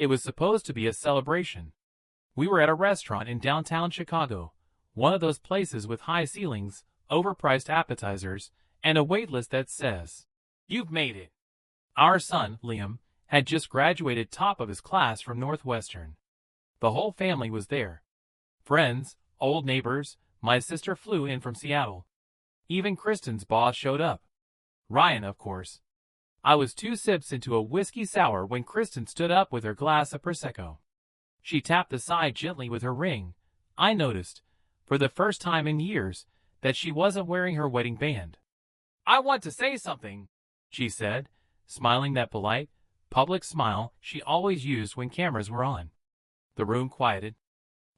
It was supposed to be a celebration. We were at a restaurant in downtown Chicago, one of those places with high ceilings, overpriced appetizers, and a waitlist that says, "You've made it." Our son, Liam, had just graduated top of his class from Northwestern. The whole family was there. Friends, old neighbors, my sister flew in from Seattle. Even Kristen's boss showed up. Ryan, of course. I was 2 sips into a whiskey sour when Kristen stood up with her glass of Prosecco. She tapped the side gently with her ring. I noticed, for the first time in years, that she wasn't wearing her wedding band. "I want to say something," she said, smiling that polite, public smile she always used when cameras were on. The room quieted.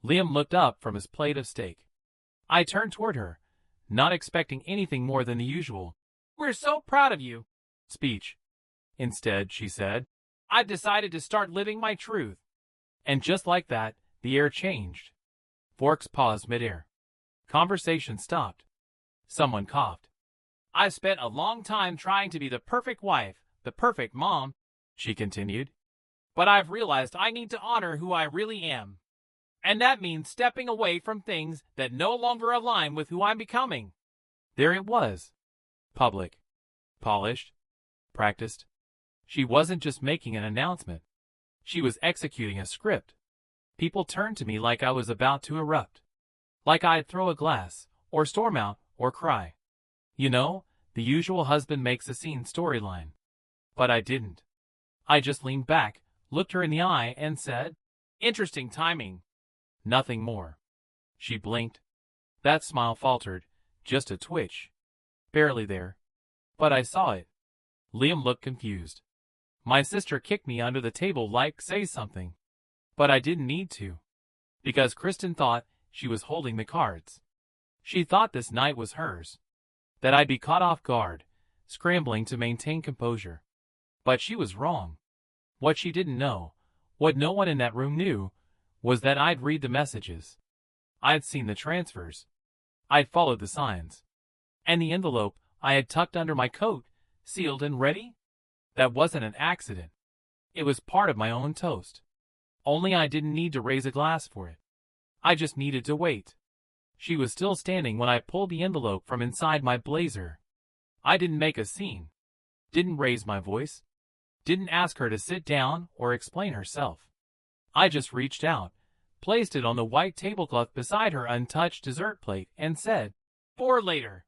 Liam looked up from his plate of steak. I turned toward her, not expecting anything more than the usual "We're so proud of you" speech. Instead, she said, "I've decided to start living my truth." And just like that, the air changed. Forks paused midair. Conversation stopped. Someone coughed. "I've spent a long time trying to be the perfect wife, the perfect mom," she continued. "But I've realized I need to honor who I really am. And that means stepping away from things that no longer align with who I'm becoming." There it was. Public. Polished. Practiced. She wasn't just making an announcement. She was executing a script. People turned to me like I was about to erupt. Like I'd throw a glass, or storm out, or cry. You know, the usual husband makes a scene storyline. But I didn't. I just leaned back, looked her in the eye, and said, "Interesting timing." Nothing more. She blinked. That smile faltered, just a twitch. Barely there. But I saw it. Liam looked confused. My sister kicked me under the table like, "Say something." But I didn't need to. Because Kristen thought she was holding the cards. She thought this night was hers. That I'd be caught off guard, scrambling to maintain composure. But she was wrong. What she didn't know, what no one in that room knew, was that I'd read the messages. I'd seen the transfers. I'd followed the signs. And the envelope I had tucked under my coat, sealed and ready? That wasn't an accident. It was part of my own toast. Only I didn't need to raise a glass for it. I just needed to wait. She was still standing when I pulled the envelope from inside my blazer. I didn't make a scene. Didn't raise my voice. Didn't ask her to sit down or explain herself. I just reached out, placed it on the white tablecloth beside her untouched dessert plate, and said, "For later."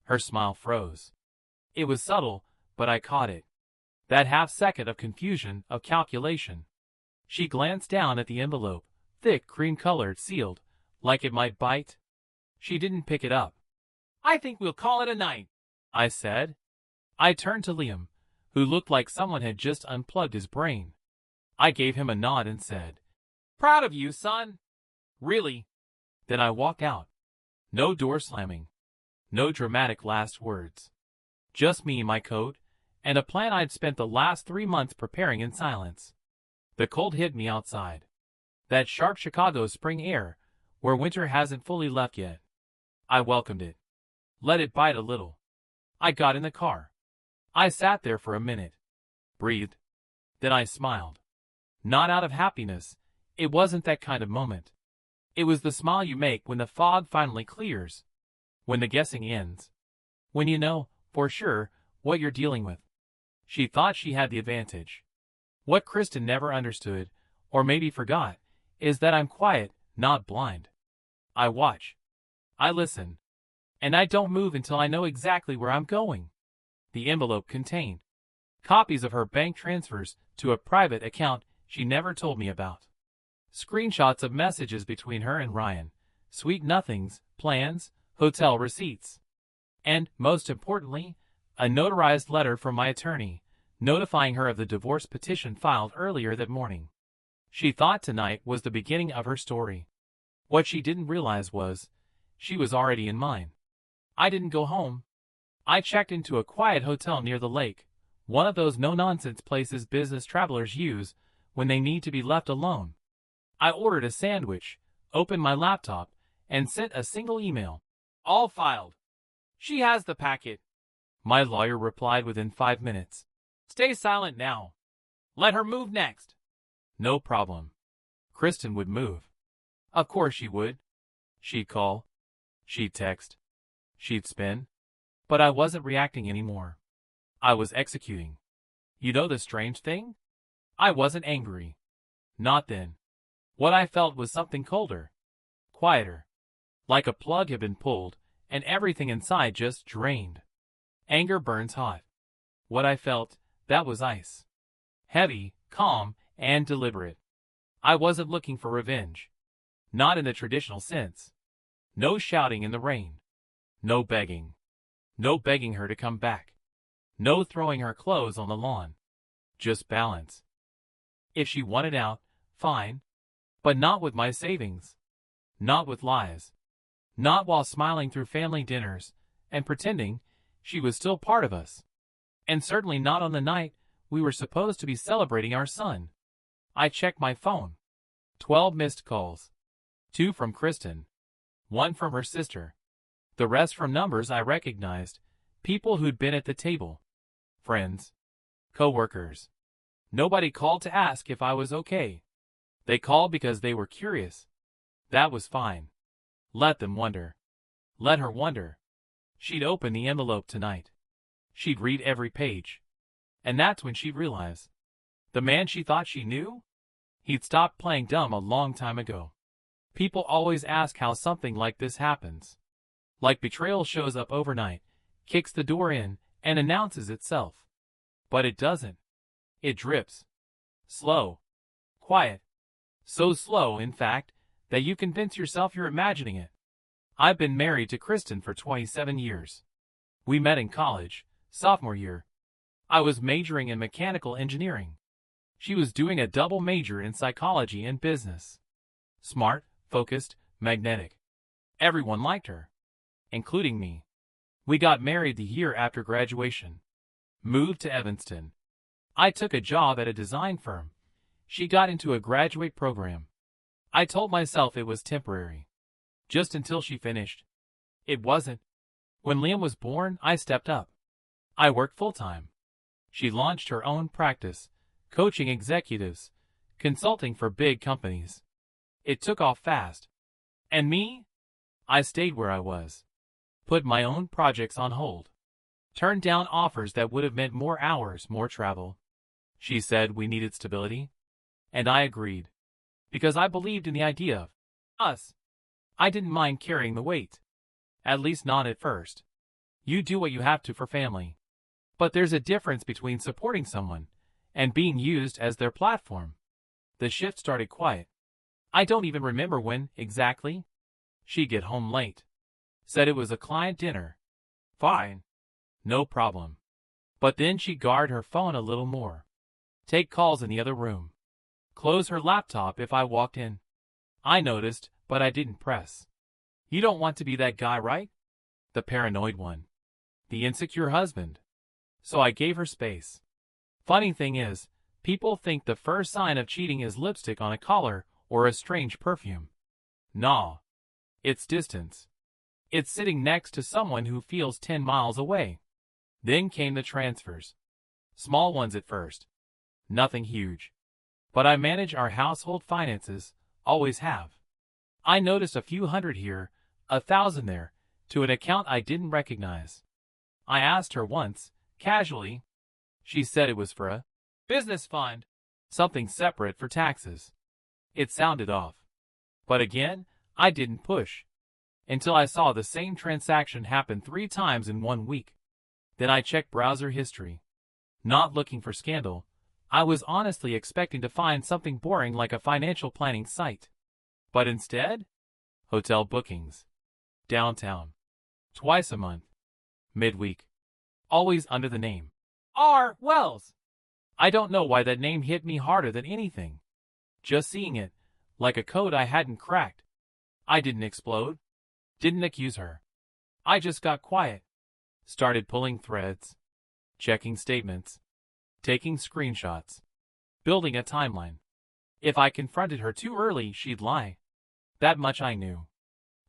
Her smile froze. It was subtle, but I caught it. That half-second of confusion, of calculation. She glanced down at the envelope, thick, cream-colored, sealed, like it might bite. She didn't pick it up. "I think we'll call it a night," I said. I turned to Liam, who looked like someone had just unplugged his brain. I gave him a nod and said, "Proud of you, son. Really." Then I walked out. No door slamming. No dramatic last words. Just me, my coat, and a plan I'd spent the last 3 months preparing in silence. The cold hit me outside. That sharp Chicago spring air, where winter hasn't fully left yet. I welcomed it. Let it bite a little. I got in the car. I sat there for a minute. Breathed. Then I smiled. Not out of happiness. It wasn't that kind of moment. It was the smile you make when the fog finally clears. When the guessing ends. When you know, for sure, what you're dealing with. She thought she had the advantage. What Kristen never understood, or maybe forgot, is that I'm quiet, not blind. I watch. I listen. And I don't move until I know exactly where I'm going. The envelope contained copies of her bank transfers to a private account she never told me about. Screenshots of messages between her and Ryan, sweet nothings, plans, hotel receipts. And, most importantly, a notarized letter from my attorney, notifying her of the divorce petition filed earlier that morning. She thought tonight was the beginning of her story. What she didn't realize was, she was already in mine. I didn't go home. I checked into a quiet hotel near the lake, one of those no-nonsense places business travelers use when they need to be left alone. I ordered a sandwich, opened my laptop, and sent a single email. "All filed. She has the packet." My lawyer replied within 5 minutes. "Stay silent now. Let her move next." No problem. Kristen would move. Of course she would. She'd call. She'd text. She'd spin. But I wasn't reacting anymore. I was executing. You know the strange thing? I wasn't angry. Not then. What I felt was something colder. Quieter. Like a plug had been pulled, and everything inside just drained. Anger burns hot. What I felt, that was ice. Heavy, calm, and deliberate. I wasn't looking for revenge. Not in the traditional sense. No shouting in the rain. No begging. No begging her to come back. No throwing her clothes on the lawn. Just balance. If she wanted out, fine. But not with my savings. Not with lies. Not while smiling through family dinners and pretending she was still part of us. And certainly not on the night we were supposed to be celebrating our son. I checked my phone. 12 missed calls. 2 from Kristen. 1 from her sister. The rest from numbers I recognized. People who'd been at the table. Friends. Co-workers. Nobody called to ask if I was okay. They called because they were curious. That was fine. Let them wonder. Let her wonder. She'd open the envelope tonight. She'd read every page. And that's when she'd realize. The man she thought she knew? He'd stopped playing dumb a long time ago. People always ask how something like this happens. Like betrayal shows up overnight, kicks the door in, and announces itself. But it doesn't. It drips. Slow. Quiet. So slow, in fact, that you convince yourself you're imagining it. I've been married to Kristen for 27 years. We met in college, sophomore year. I was majoring in mechanical engineering. She was doing a double major in psychology and business. Smart, focused, magnetic. Everyone liked her, including me. We got married the year after graduation. Moved to Evanston. I took a job at a design firm. She got into a graduate program. I told myself it was temporary. Just until she finished. It wasn't. When Liam was born, I stepped up. I worked full-time. She launched her own practice, coaching executives, consulting for big companies. It took off fast. And me? I stayed where I was. Put my own projects on hold. Turned down offers that would have meant more hours, more travel. She said we needed stability. And I agreed. Because I believed in the idea of us. I didn't mind carrying the weight. At least not at first. You do what you have to for family. But there's a difference between supporting someone and being used as their platform. The shift started quiet. I don't even remember when, exactly. She'd get home late. Said it was a client dinner. Fine. No problem. But then she'd guard her phone a little more. Take calls in the other room. Close her laptop if I walked in. I noticed, but I didn't press. You don't want to be that guy, right? The paranoid one. The insecure husband. So I gave her space. Funny thing is, people think the first sign of cheating is lipstick on a collar or a strange perfume. Nah. It's distance. It's sitting next to someone who feels 10 miles away. Then came the transfers. Small ones at first. Nothing huge. But I manage our household finances, always have. I noticed a few hundred here, 1,000 there, to an account I didn't recognize. I asked her once, casually. She said it was for a business fund, something separate for taxes. It sounded off. But again, I didn't push. Until I saw the same transaction happen 3 times in 1 week. Then I checked browser history. Not looking for scandal. I was honestly expecting to find something boring like a financial planning site. But instead, hotel bookings. Downtown. Twice a month. Midweek. Always under the name R. Wells. I don't know why that name hit me harder than anything. Just seeing it, like a code I hadn't cracked. I didn't explode. Didn't accuse her. I just got quiet. Started pulling threads. Checking statements. Taking screenshots. Building a timeline. If I confronted her too early, she'd lie. That much I knew.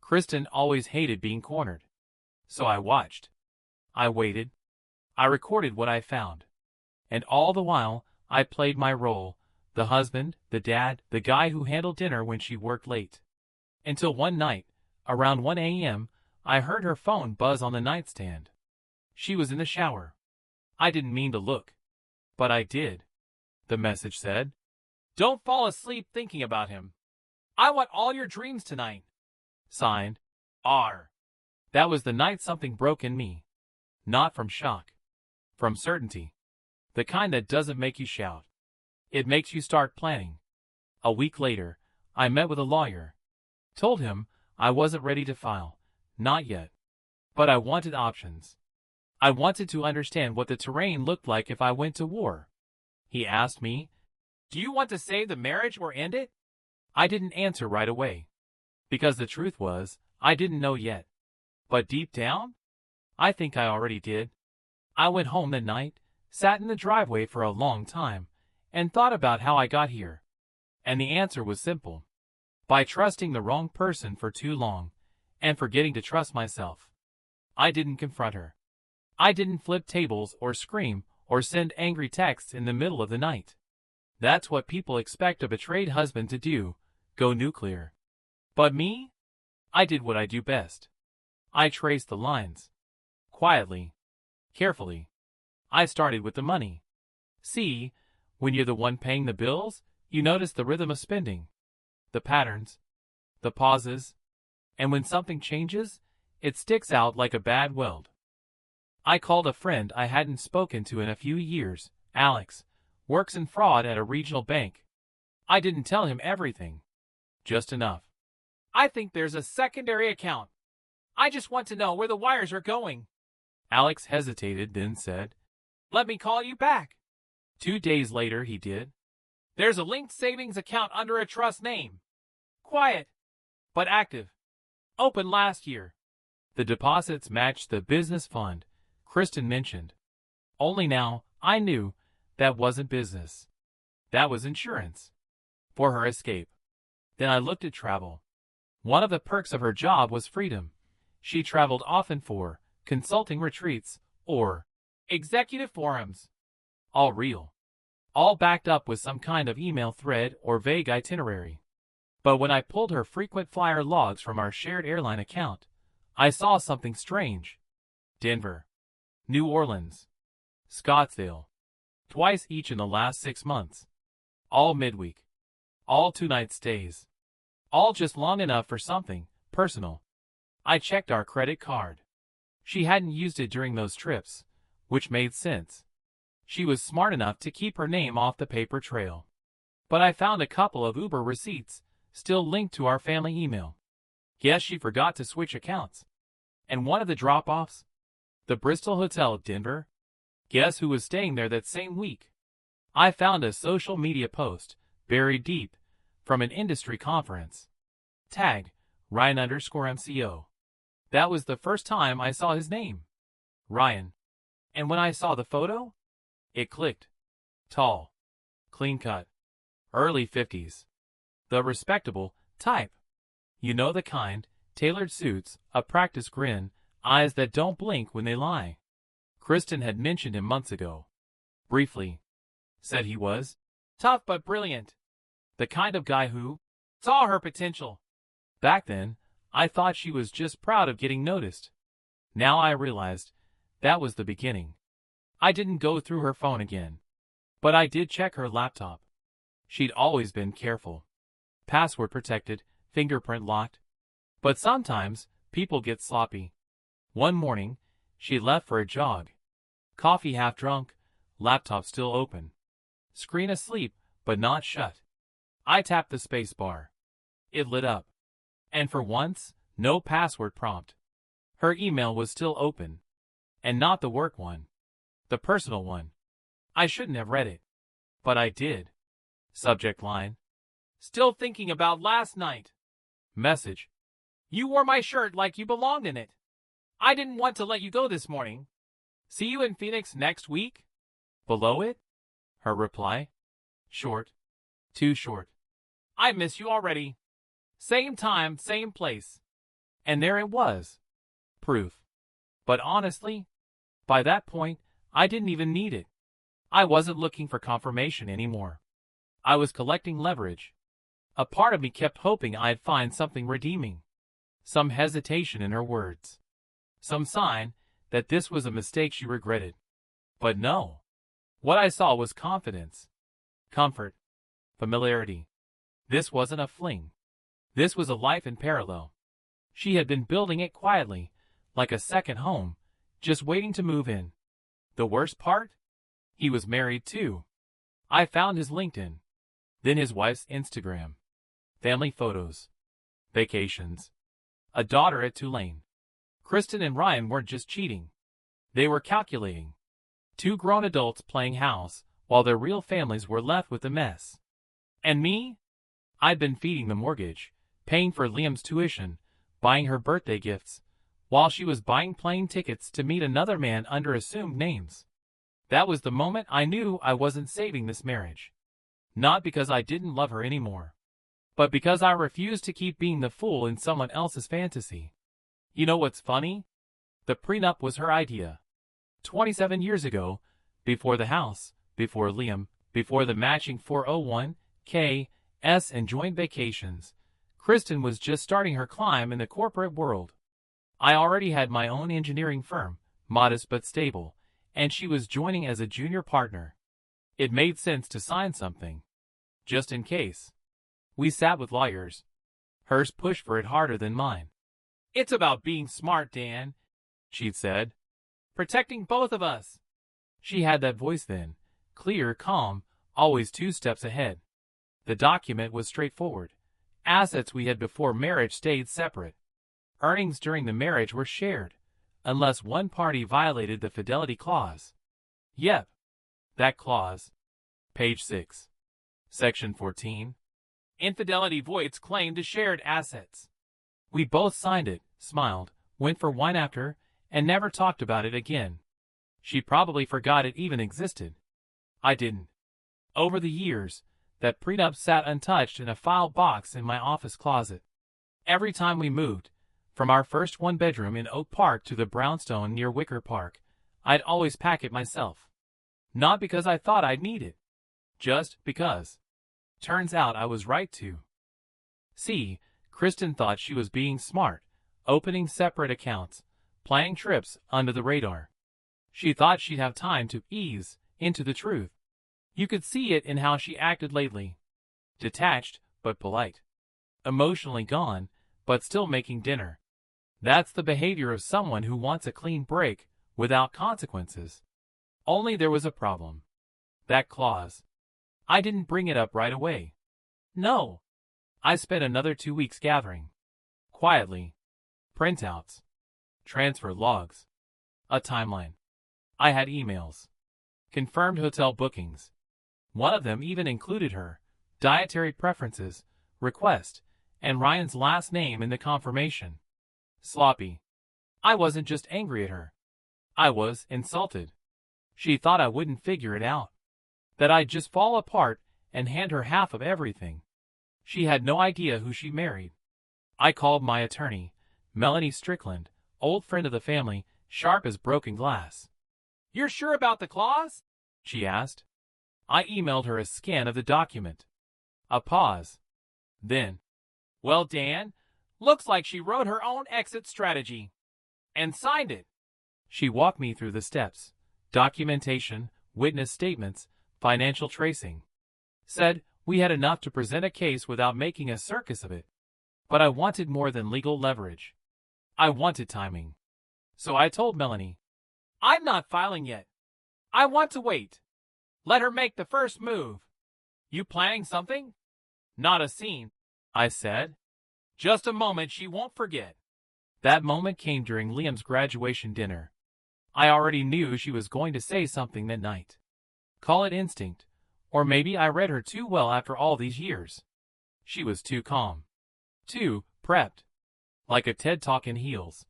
Kristen always hated being cornered. So I watched. I waited. I recorded what I found. And all the while, I played my role, The husband, the dad, the guy who handled dinner when she worked late. Until one night, around 1 a.m., I heard her phone buzz on the nightstand. She was in the shower. I didn't mean to look. But I did. The message said, "Don't fall asleep thinking about him. I want all your dreams tonight." Signed, R. That was the night something broke in me. Not from shock. From certainty. The kind that doesn't make you shout. It makes you start planning. A week later, I met with a lawyer. Told him I wasn't ready to file. Not yet. But I wanted options. I wanted to understand what the terrain looked like if I went to war. He asked me, "Do you want to save the marriage or end it?" I didn't answer right away. Because the truth was, I didn't know yet. But deep down, I think I already did. I went home that night, sat in the driveway for a long time, and thought about how I got here. And the answer was simple. By trusting the wrong person for too long, and forgetting to trust myself. I didn't confront her. I didn't flip tables or scream or send angry texts in the middle of the night. That's what people expect a betrayed husband to do, go nuclear. But me? I did what I do best. I traced the lines. Quietly. Carefully. I started with the money. See, when you're the one paying the bills, you notice the rhythm of spending. The patterns. The pauses. And when something changes, it sticks out like a bad weld. I called a friend I hadn't spoken to in a few years, Alex, works in fraud at a regional bank. I didn't tell him everything. Just enough. "I think there's a secondary account. I just want to know where the wires are going." Alex hesitated, then said, "Let me call you back." 2 days later he did. "There's a linked savings account under a trust name. Quiet, but active. Opened last year." The deposits matched the business fund Kristen mentioned. Only now, I knew, that wasn't business. That was insurance. For her escape. Then I looked at travel. One of the perks of her job was freedom. She traveled often for consulting retreats or executive forums. All real. All backed up with some kind of email thread or vague itinerary. But when I pulled her frequent flyer logs from our shared airline account, I saw something strange. Denver. New Orleans. Scottsdale. Twice each in the last 6 months. All midweek. All 2-night stays. All just long enough for something personal. I checked our credit card. She hadn't used it during those trips, which made sense. She was smart enough to keep her name off the paper trail. But I found a couple of Uber receipts still linked to our family email. Guess she forgot to switch accounts. And one of the drop-offs? The Bristol Hotel, Denver. Guess who was staying there that same week? I found a social media post, buried deep, from an industry conference. Tagged, Ryan_MCO. That was the first time I saw his name. Ryan. And when I saw the photo, it clicked. Tall. Clean-cut. Early 50s. The respectable type. You know the kind, tailored suits, a practiced grin, eyes that don't blink when they lie. Kristen had mentioned him months ago. Briefly. Said he was tough but brilliant. The kind of guy who saw her potential. Back then, I thought she was just proud of getting noticed. Now I realized that was the beginning. I didn't go through her phone again. But I did check her laptop. She'd always been careful. Password protected, fingerprint locked. But sometimes, people get sloppy. One morning, she left for a jog. Coffee half drunk, laptop still open. Screen asleep, but not shut. I tapped the space bar. It lit up. And for once, no password prompt. Her email was still open. And not the work one. The personal one. I shouldn't have read it. But I did. Subject line. Still thinking about last night. Message. You wore my shirt like you belonged in it. I didn't want to let you go this morning. See you in Phoenix next week? Below it? Her reply. Short. Too short. I miss you already. Same time, same place. And there it was. Proof. But honestly, by that point, I didn't even need it. I wasn't looking for confirmation anymore. I was collecting leverage. A part of me kept hoping I'd find something redeeming. Some hesitation in her words. Some sign that this was a mistake she regretted. But no. What I saw was confidence. Comfort. Familiarity. This wasn't a fling. This was a life in parallel. She had been building it quietly, like a second home, just waiting to move in. The worst part? He was married too. I found his LinkedIn. Then his wife's Instagram. Family photos. Vacations. A daughter at Tulane. Kristen and Ryan weren't just cheating. They were calculating. Two grown adults playing house, while their real families were left with the mess. And me? I'd been feeding the mortgage, paying for Liam's tuition, buying her birthday gifts, while she was buying plane tickets to meet another man under assumed names. That was the moment I knew I wasn't saving this marriage. Not because I didn't love her anymore, but because I refused to keep being the fool in someone else's fantasy. You know what's funny? The prenup was her idea. 27 years ago, before the house, before Liam, before the matching 401(k) and joint vacations, Kristen was just starting her climb in the corporate world. I already had my own engineering firm, modest but stable, and she was joining as a junior partner. It made sense to sign something. Just in case. We sat with lawyers. Hers pushed for it harder than mine. "It's about being smart, Dan," she'd said. "Protecting both of us." She had that voice then, clear, calm, always 2 steps ahead. The document was straightforward. Assets we had before marriage stayed separate. Earnings during the marriage were shared, unless one party violated the fidelity clause. Yep, that clause. Page 6. Section 14. Infidelity voids claim to shared assets. We both signed it, smiled, went for wine after, and never talked about it again. She probably forgot it even existed. I didn't. Over the years, that prenup sat untouched in a file box in my office closet. Every time we moved, from our first one-bedroom in Oak Park to the brownstone near Wicker Park, I'd always pack it myself. Not because I thought I'd need it. Just because. Turns out I was right to. See, Kristen thought she was being smart, opening separate accounts, planning trips under the radar. She thought she'd have time to ease into the truth. You could see it in how she acted lately. Detached, but polite. Emotionally gone, but still making dinner. That's the behavior of someone who wants a clean break, without consequences. Only there was a problem. That clause. I didn't bring it up right away. No. I spent another 2 weeks gathering. Quietly. Printouts. Transfer logs. A timeline. I had emails. Confirmed hotel bookings. One of them even included her dietary preferences, request, and Ryan's last name in the confirmation. Sloppy. I wasn't just angry at her. I was insulted. She thought I wouldn't figure it out. That I'd just fall apart and hand her half of everything. She had no idea who she married. I called my attorney, Melanie Strickland, old friend of the family, sharp as broken glass. "You're sure about the clause?" she asked. I emailed her a scan of the document. A pause. Then, "Well, Dan, looks like she wrote her own exit strategy. And signed it." She walked me through the steps. Documentation, witness statements, financial tracing. Said we had enough to present a case without making a circus of it. But I wanted more than legal leverage. I wanted timing. So I told Melanie, "I'm not filing yet. I want to wait. Let her make the first move." "You planning something?" "Not a scene," I said. "Just a moment she won't forget." That moment came during Liam's graduation dinner. I already knew she was going to say something that night. Call it instinct, or maybe I read her too well after all these years. She was too calm. Too prepped. Like a TED Talk in heels.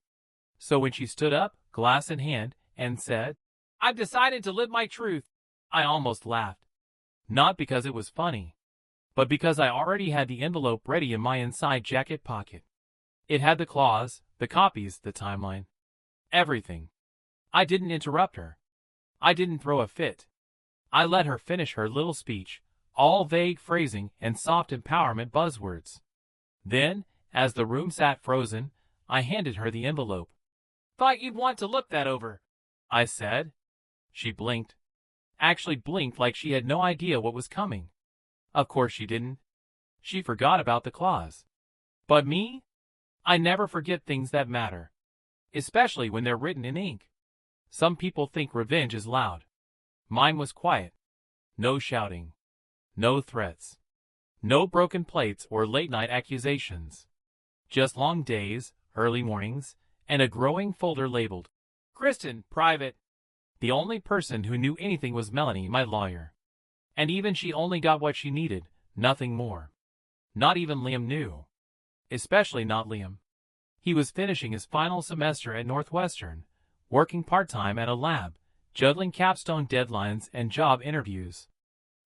So when she stood up, glass in hand, and said, "I've decided to live my truth," I almost laughed. Not because it was funny, but because I already had the envelope ready in my inside jacket pocket. It had the clause, the copies, the timeline. Everything. I didn't interrupt her. I didn't throw a fit. I let her finish her little speech, all vague phrasing and soft empowerment buzzwords. Then, as the room sat frozen, I handed her the envelope. "Thought you'd want to look that over," I said. She blinked. Actually blinked like she had no idea what was coming. Of course she didn't. She forgot about the clause. But me? I never forget things that matter. Especially when they're written in ink. Some people think revenge is loud. Mine was quiet. No shouting. No threats. No broken plates or late-night accusations. Just long days, early mornings, and a growing folder labeled, "Kristen, private." The only person who knew anything was Melanie, my lawyer. And even she only got what she needed, nothing more. Not even Liam knew. Especially not Liam. He was finishing his final semester at Northwestern, working part-time at a lab, juggling capstone deadlines and job interviews.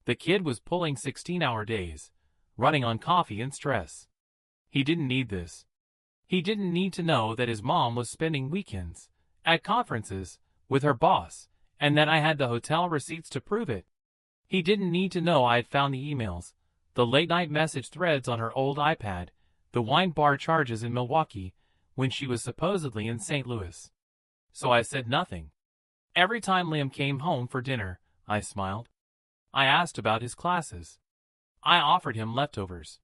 The kid was pulling 16-hour days, running on coffee and stress. He didn't need this. He didn't need to know that his mom was spending weekends at conferences with her boss, and that I had the hotel receipts to prove it. He didn't need to know I had found the emails, the late-night message threads on her old iPad, the wine bar charges in Milwaukee when she was supposedly in St. Louis. So I said nothing. Every time Liam came home for dinner, I smiled. I asked about his classes. I offered him leftovers.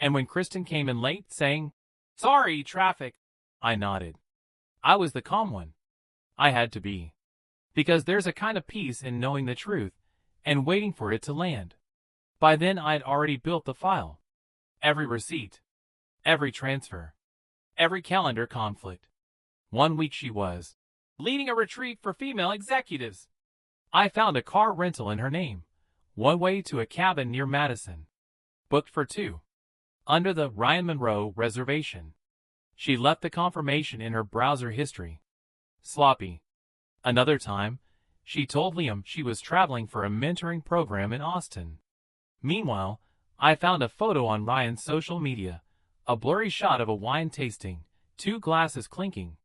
And when Kristen came in late, saying, "Sorry, traffic," I nodded. I was the calm one. I had to be. Because there's a kind of peace in knowing the truth and waiting for it to land. By then I'd already built the file. Every receipt. Every transfer. Every calendar conflict. 1 week she was leading a retreat for female executives. I found a car rental in her name, one way to a cabin near Madison. Booked for 2. Under the Ryan Monroe reservation. She left the confirmation in her browser history. Sloppy. Another time, she told Liam she was traveling for a mentoring program in Austin. Meanwhile, I found a photo on Ryan's social media, a blurry shot of a wine tasting, 2 glasses clinking.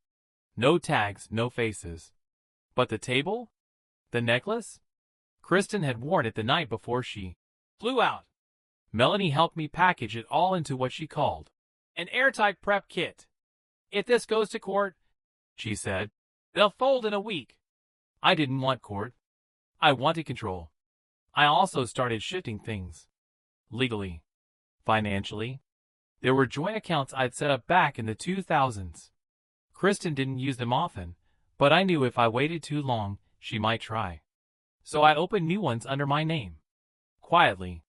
No tags, no faces. But the table? The necklace? Kristen had worn it the night before she flew out. Melanie helped me package it all into what she called an airtight prep kit. "If this goes to court," she said, "they'll fold in a week." I didn't want court. I wanted control. I also started shifting things. Legally. Financially. There were joint accounts I'd set up back in the 2000s. Kristen didn't use them often, but I knew if I waited too long, she might try. So I opened new ones under my name. Quietly.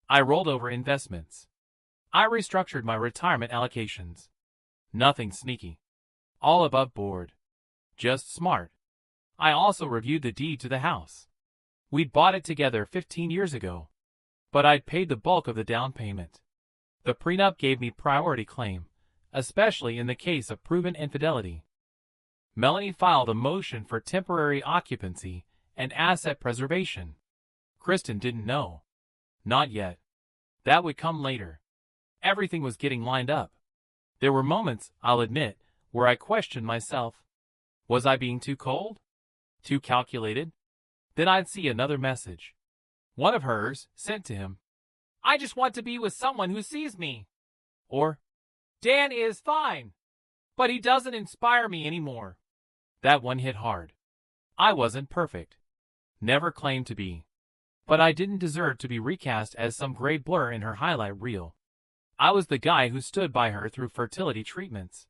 I rolled over investments. I restructured my retirement allocations. Nothing sneaky. All above board. Just smart. I also reviewed the deed to the house. We'd bought it together 15 years ago. But I'd paid the bulk of the down payment. The prenup gave me priority claim, especially in the case of proven infidelity. Melanie filed a motion for temporary occupancy and asset preservation. Kristen didn't know. Not yet. That would come later. Everything was getting lined up. There were moments, I'll admit, where I questioned myself. Was I being too cold? Too calculated? Then I'd see another message. One of hers, sent to him. "I just want to be with someone who sees me." Or, "Dan is fine, but he doesn't inspire me anymore." That one hit hard. I wasn't perfect. Never claimed to be. But I didn't deserve to be recast as some gray blur in her highlight reel. I was the guy who stood by her through fertility treatments.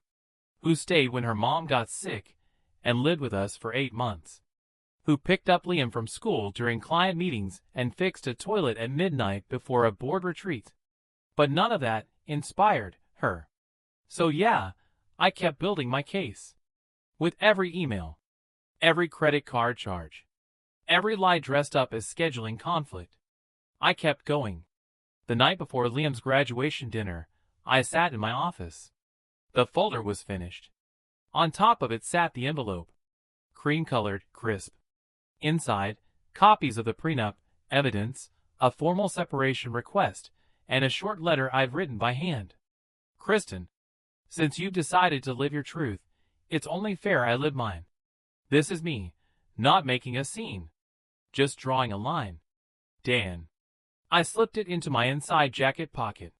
Who stayed when her mom got sick and lived with us for 8 months. Who picked up Liam from school during client meetings and fixed a toilet at midnight before a board retreat. But none of that inspired her. So yeah, I kept building my case. With every email. Every credit card charge. Every lie dressed up as scheduling conflict. I kept going. The night before Liam's graduation dinner, I sat in my office. The folder was finished. On top of it sat the envelope. Cream-colored, crisp. Inside, copies of the prenup, evidence, a formal separation request, and a short letter I'd written by hand. "Kristen, since you've decided to live your truth, it's only fair I live mine. This is me, not making a scene. Just drawing a line. Dan." I slipped it into my inside jacket pocket.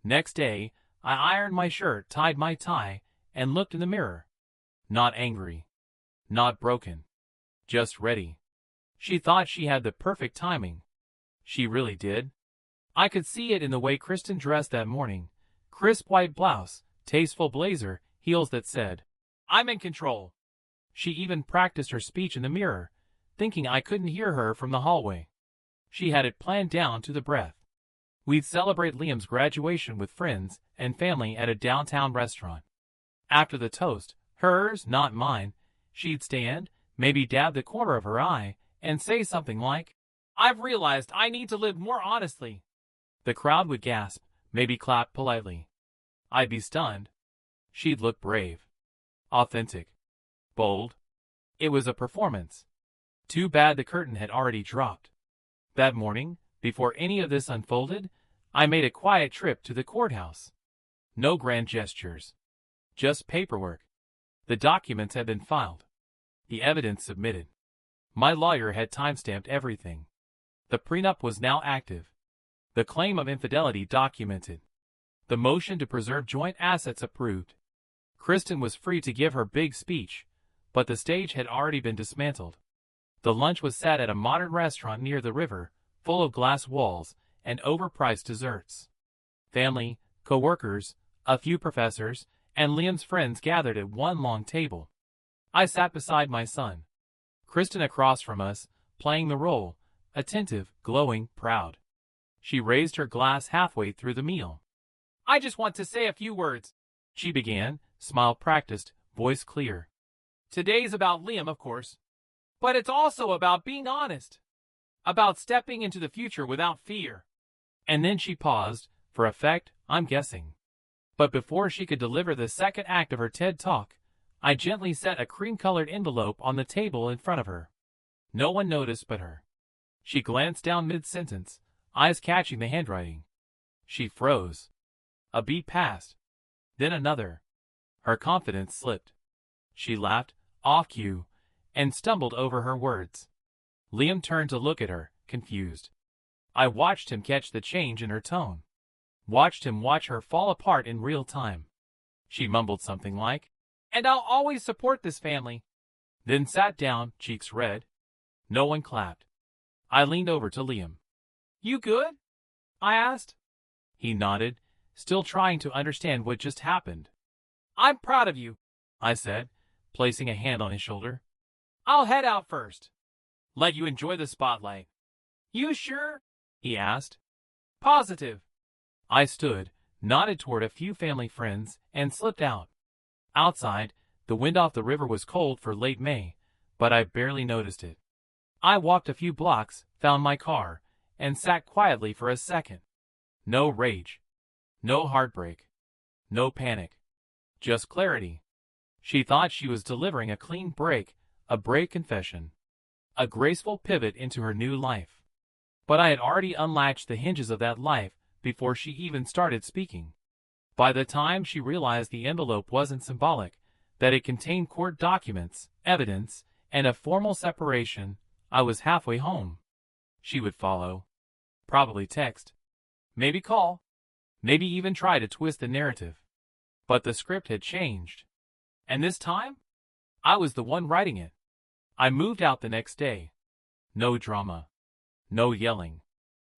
Next day, I ironed my shirt, tied my tie, and looked in the mirror. Not angry. Not broken. Just ready. She thought she had the perfect timing. She really did. I could see it in the way Kristen dressed that morning. Crisp white blouse, tasteful blazer, heels that said, "I'm in control." She even practiced her speech in the mirror, thinking I couldn't hear her from the hallway. She had it planned down to the breath. We'd celebrate Liam's graduation with friends and family at a downtown restaurant. After the toast, hers, not mine, she'd stand, maybe dab the corner of her eye, and say something like, "I've realized I need to live more honestly." The crowd would gasp, maybe clap politely. I'd be stunned. She'd look brave. Authentic. Bold. It was a performance. Too bad the curtain had already dropped. That morning, before any of this unfolded, I made a quiet trip to the courthouse. No grand gestures. Just paperwork. The documents had been filed. The evidence submitted. My lawyer had timestamped everything. The prenup was now active. The claim of infidelity documented. The motion to preserve joint assets approved. Kristen was free to give her big speech, but the stage had already been dismantled. The lunch was set at a modern restaurant near the river, full of glass walls and overpriced desserts. Family, co-workers, a few professors, and Liam's friends gathered at one long table. I sat beside my son. Kristen across from us, playing the role, attentive, glowing, proud. She raised her glass halfway through the meal. "I just want to say a few words," she began, smile practiced, voice clear. "Today's about Liam, of course. But it's also about being honest. About stepping into the future without fear." And then she paused, for effect, I'm guessing. But before she could deliver the second act of her TED Talk, I gently set a cream-colored envelope on the table in front of her. No one noticed but her. She glanced down mid-sentence, eyes catching the handwriting. She froze. A beat passed. Then another. Her confidence slipped. She laughed, off cue, and stumbled over her words. Liam turned to look at her, confused. I watched him catch the change in her tone. Watched him watch her fall apart in real time. She mumbled something like, "And I'll always support this family." Then sat down, cheeks red. No one clapped. I leaned over to Liam. "You good?" I asked. He nodded, still trying to understand what just happened. "I'm proud of you," I said, placing a hand on his shoulder. "I'll head out first. Let you enjoy the spotlight." "You sure?" he asked. "Positive." I stood, nodded toward a few family friends, and slipped out. Outside, the wind off the river was cold for late May, but I barely noticed it. I walked a few blocks, found my car, and sat quietly for a second. No rage. No heartbreak. No panic. Just clarity. She thought she was delivering a clean break, a brave confession. A graceful pivot into her new life. But I had already unlatched the hinges of that life before she even started speaking. By the time she realized the envelope wasn't symbolic, that it contained court documents, evidence, and a formal separation, I was halfway home. She would follow. Probably text. Maybe call. Maybe even try to twist the narrative. But the script had changed. And this time, I was the one writing it. I moved out the next day. No drama. No yelling.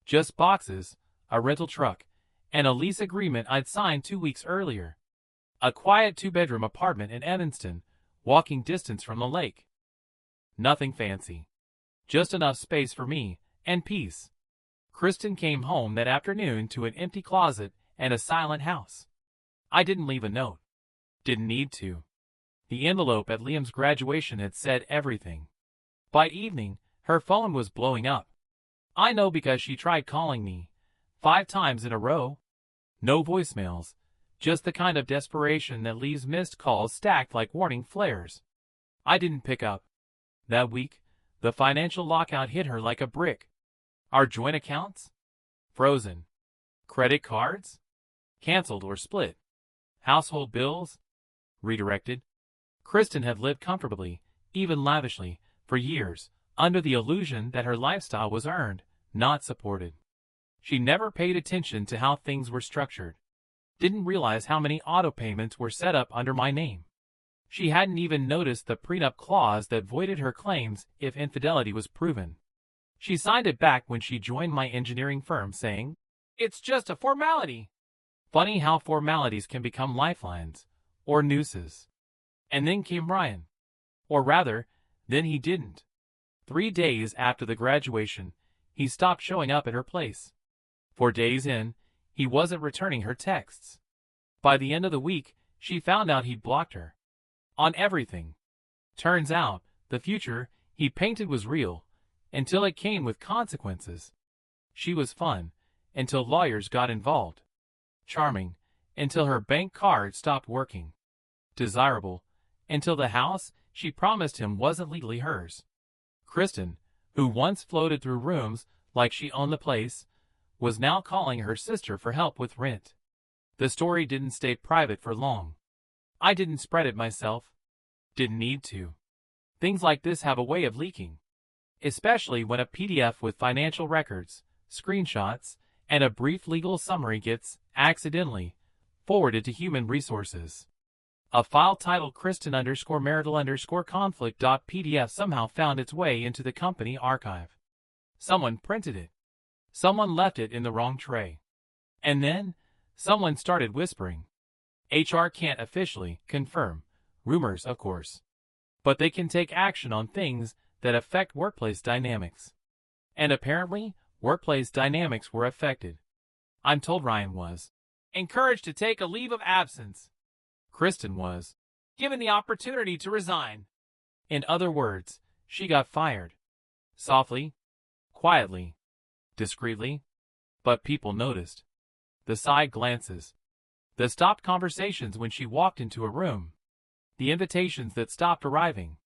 Just boxes, a rental truck, and a lease agreement I'd signed 2 weeks earlier. A quiet 2-bedroom apartment in Evanston, walking distance from the lake. Nothing fancy. Just enough space for me, and peace. Kristen came home that afternoon to an empty closet and a silent house. I didn't leave a note. Didn't need to. The envelope at Liam's graduation had said everything. By evening, her phone was blowing up. I know because she tried calling me 5 times in a row. No voicemails, just the kind of desperation that leaves missed calls stacked like warning flares. I didn't pick up. That week, the financial lockout hit her like a brick. Our joint accounts? Frozen. Credit cards? Canceled or split. Household bills? Redirected. Kristen had lived comfortably, even lavishly, for years, under the illusion that her lifestyle was earned, not supported. She never paid attention to how things were structured. Didn't realize how many auto payments were set up under my name. She hadn't even noticed the prenup clause that voided her claims if infidelity was proven. She signed it back when she joined my engineering firm, saying, "It's just a formality." Funny how formalities can become lifelines, or nooses. And then came Ryan. Or rather, then he didn't. 3 days after the graduation, he stopped showing up at her place. 4 days in, he wasn't returning her texts. By the end of the week, she found out he'd blocked her. On everything. Turns out, the future he painted was real, until it came with consequences. She was fun, until lawyers got involved. Charming, until her bank card stopped working. Desirable, until the house she promised him wasn't legally hers. Kristen, who once floated through rooms like she owned the place, was now calling her sister for help with rent. The story didn't stay private for long. I didn't spread it myself. Didn't need to. Things like this have a way of leaking. Especially when a PDF with financial records, screenshots, and a brief legal summary gets, accidentally, forwarded to human resources. A file titled Kristen_marital_conflict.pdf somehow found its way into the company archive. Someone printed it. Someone left it in the wrong tray. And then, someone started whispering. HR can't officially confirm rumors, of course. But they can take action on things that affect workplace dynamics. And apparently, workplace dynamics were affected. I'm told Ryan was encouraged to take a leave of absence. Kristen was given the opportunity to resign. In other words, she got fired. Softly, quietly, discreetly, but people noticed. The side glances, the stopped conversations when she walked into a room, the invitations that stopped arriving,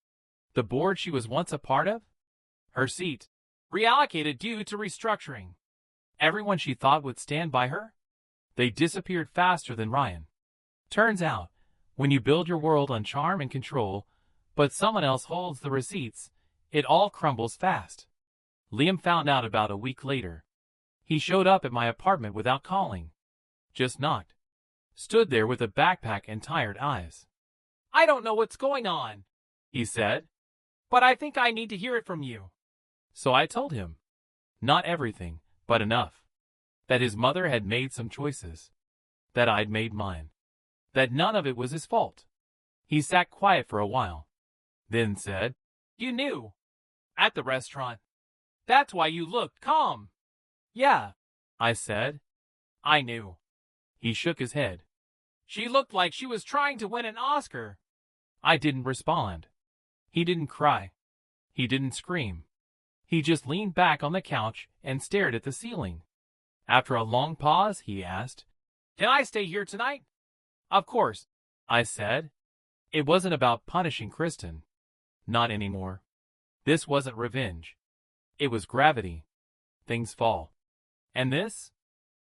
the board she was once a part of, her seat, reallocated due to restructuring. Everyone she thought would stand by her, they disappeared faster than Ryan. Turns out, when you build your world on charm and control, but someone else holds the receipts, it all crumbles fast. Liam found out about a week later. He showed up at my apartment without calling. Just knocked. Stood there with a backpack and tired eyes. "I don't know what's going on," he said, "but I think I need to hear it from you." So I told him. Not everything, but enough. That his mother had made some choices. That I'd made mine. That none of it was his fault. He sat quiet for a while. Then said, "You knew. At the restaurant. That's why you looked calm." "Yeah," I said. "I knew." He shook his head. "She looked like she was trying to win an Oscar." I didn't respond. He didn't cry. He didn't scream. He just leaned back on the couch and stared at the ceiling. After a long pause, he asked, "Can I stay here tonight?" "Of course," I said. It wasn't about punishing Kristen. Not anymore. This wasn't revenge. It was gravity. Things fall. And this?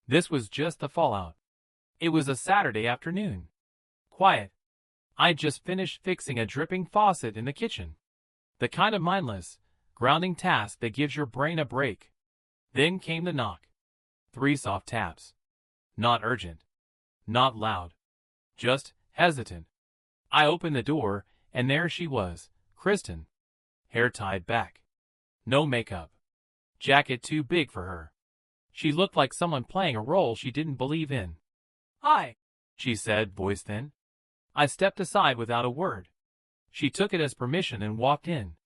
This was just the fallout. It was a Saturday afternoon. Quiet. I'd just finished fixing a dripping faucet in the kitchen. The kind of mindless, grounding task that gives your brain a break. Then came the knock. 3 soft taps. Not urgent. Not loud. Just hesitant. I opened the door, and there she was, Kristen. Hair tied back. No makeup. Jacket too big for her. She looked like someone playing a role she didn't believe in. "Hi," she said, voice thin. I stepped aside without a word. She took it as permission and walked in.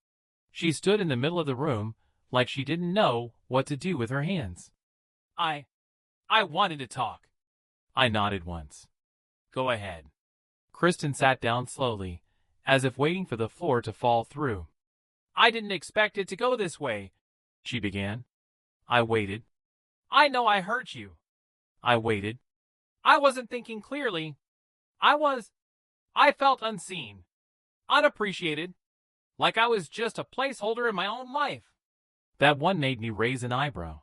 She stood in the middle of the room, like she didn't know what to do with her hands. I wanted to talk." I nodded once. "Go ahead." Kristen sat down slowly, as if waiting for the floor to fall through. "I didn't expect it to go this way," she began. I waited. "I know I hurt you." I waited. "I wasn't thinking clearly. I felt unseen, unappreciated, like I was just a placeholder in my own life." That one made me raise an eyebrow.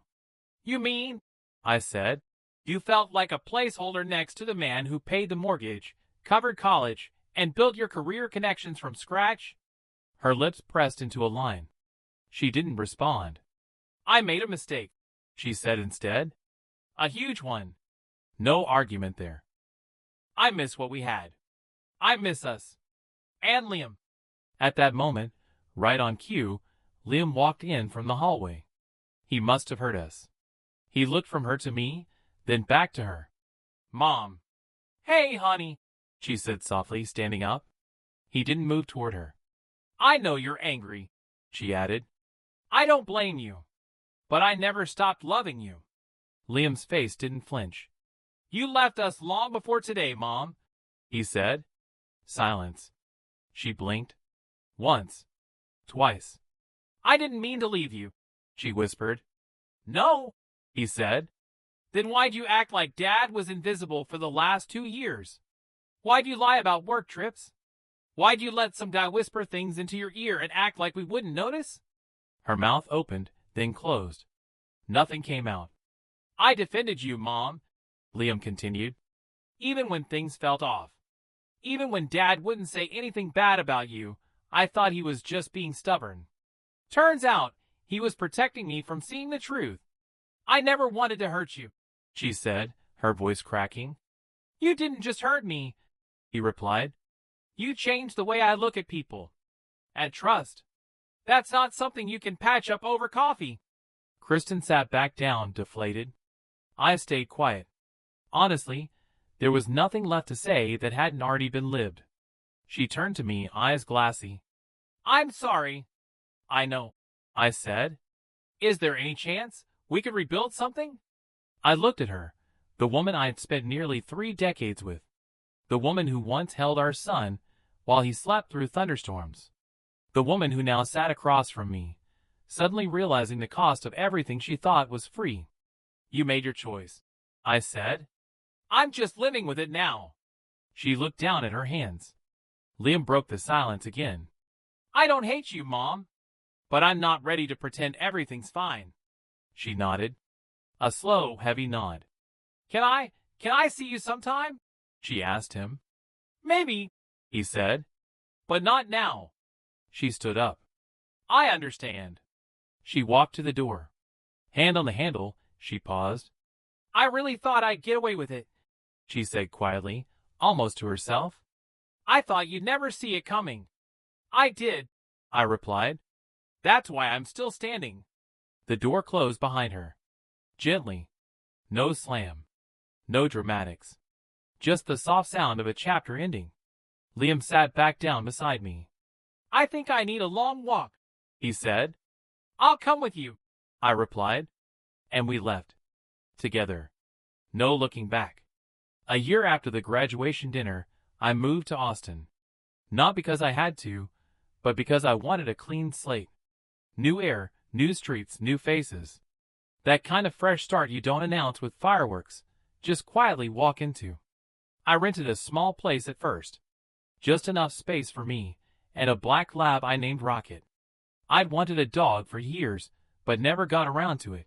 "You mean," I said, "you felt like a placeholder next to the man who paid the mortgage, covered college, and built your career connections from scratch?" Her lips pressed into a line. She didn't respond. "I made a mistake," she said instead. A huge one. No argument there. I miss what we had. I miss us. And Liam. At that moment, right on cue, Liam walked in from the hallway. He must have heard us. He looked from her to me, then back to her. Mom. Hey, honey, she said softly, standing up. He didn't move toward her. I know you're angry, she added. I don't blame you. But I never stopped loving you. Liam's face didn't flinch. You left us long before today, Mom, he said. Silence. She blinked. Once. Twice. I didn't mean to leave you, she whispered. No, he said. Then why'd you act like Dad was invisible for the last 2 years? Why'd you lie about work trips? Why'd you let some guy whisper things into your ear and act like we wouldn't notice? Her mouth opened, then closed. Nothing came out. I defended you, Mom, Liam continued. Even when things felt off. Even when Dad wouldn't say anything bad about you, I thought he was just being stubborn. Turns out, he was protecting me from seeing the truth. I never wanted to hurt you, she said, her voice cracking. You didn't just hurt me, he replied. You changed the way I look at people. And trust. That's not something you can patch up over coffee. Kristen sat back down, deflated. I stayed quiet. Honestly, there was nothing left to say that hadn't already been lived. She turned to me, eyes glassy. I'm sorry. I know, I said. Is there any chance we could rebuild something? I looked at her, the woman I had spent nearly 3 decades with. The woman who once held our son while he slept through thunderstorms. The woman who now sat across from me, suddenly realizing the cost of everything she thought was free. You made your choice, I said. I'm just living with it now. She looked down at her hands. Liam broke the silence again. I don't hate you, Mom. But I'm not ready to pretend everything's fine. She nodded. A slow, heavy nod. Can I see you sometime? She asked him. Maybe, he said. But not now. She stood up. I understand. She walked to the door. Hand on the handle, she paused. I really thought I'd get away with it, she said quietly, almost to herself. I thought you'd never see it coming. I did, I replied. That's why I'm still standing. The door closed behind her. Gently. No slam. No dramatics. Just the soft sound of a chapter ending. Liam sat back down beside me. I think I need a long walk, he said. I'll come with you, I replied. And we left. Together. No looking back. A year after the graduation dinner, I moved to Austin. Not because I had to, but because I wanted a clean slate. New air, new streets, new faces. That kind of fresh start you don't announce with fireworks, just quietly walk into. I rented a small place at first. Just enough space for me, and a black lab I named Rocket. I'd wanted a dog for years, but never got around to it.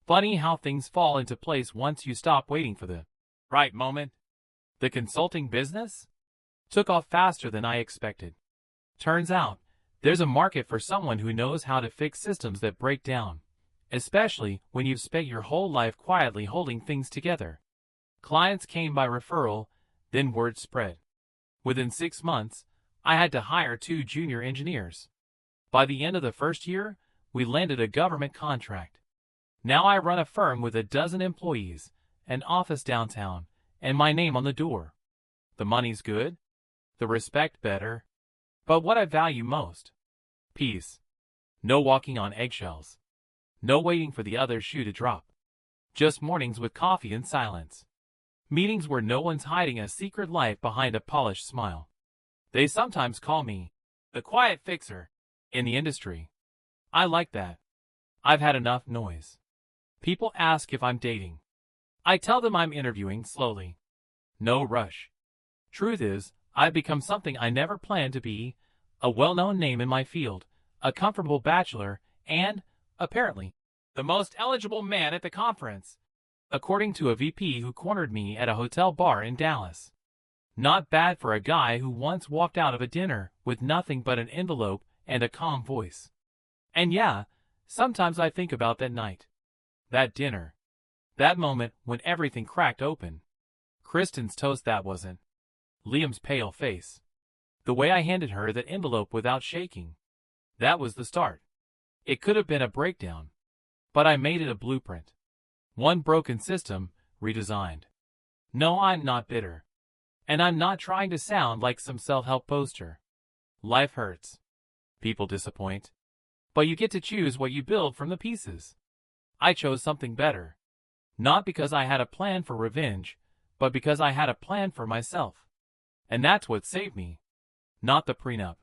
Funny how things fall into place once you stop waiting for the right moment. The consulting business took off faster than I expected. Turns out, there's a market for someone who knows how to fix systems that break down, especially when you've spent your whole life quietly holding things together. Clients came by referral, then word spread. Within 6 months, I had to hire 2 junior engineers. By the end of the first year, we landed a government contract. Now I run a firm with 12 employees, an office downtown, and my name on the door. The money's good, the respect better, but what I value most? Peace. No walking on eggshells. No waiting for the other shoe to drop. Just mornings with coffee and silence. Meetings where no one's hiding a secret life behind a polished smile. They sometimes call me the quiet fixer in the industry. I like that. I've had enough noise. People ask if I'm dating. I tell them I'm interviewing slowly. No rush. Truth is, I've become something I never planned to be, a well-known name in my field, a comfortable bachelor, and, apparently, the most eligible man at the conference, according to a VP who cornered me at a hotel bar in Dallas. Not bad for a guy who once walked out of a dinner with nothing but an envelope and a calm voice. And yeah, sometimes I think about that night. That dinner. That moment when everything cracked open. Kristen's toast, that wasn't. Liam's pale face. The way I handed her that envelope without shaking. That was the start. It could have been a breakdown. But I made it a blueprint. One broken system, redesigned. No, I'm not bitter. And I'm not trying to sound like some self-help poster. Life hurts. People disappoint. But you get to choose what you build from the pieces. I chose something better. Not because I had a plan for revenge, but because I had a plan for myself. And that's what saved me. Not the prenup.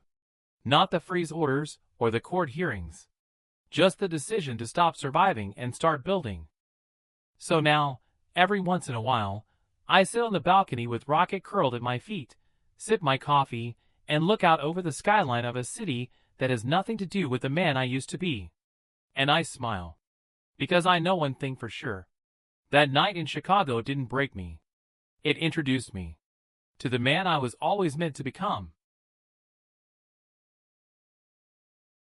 Not the freeze orders or the court hearings. Just the decision to stop surviving and start building. So now, every once in a while, I sit on the balcony with Rocket curled at my feet, sip my coffee, and look out over the skyline of a city that has nothing to do with the man I used to be. And I smile. Because I know one thing for sure. That night in Chicago didn't break me. It introduced me to the man I was always meant to become.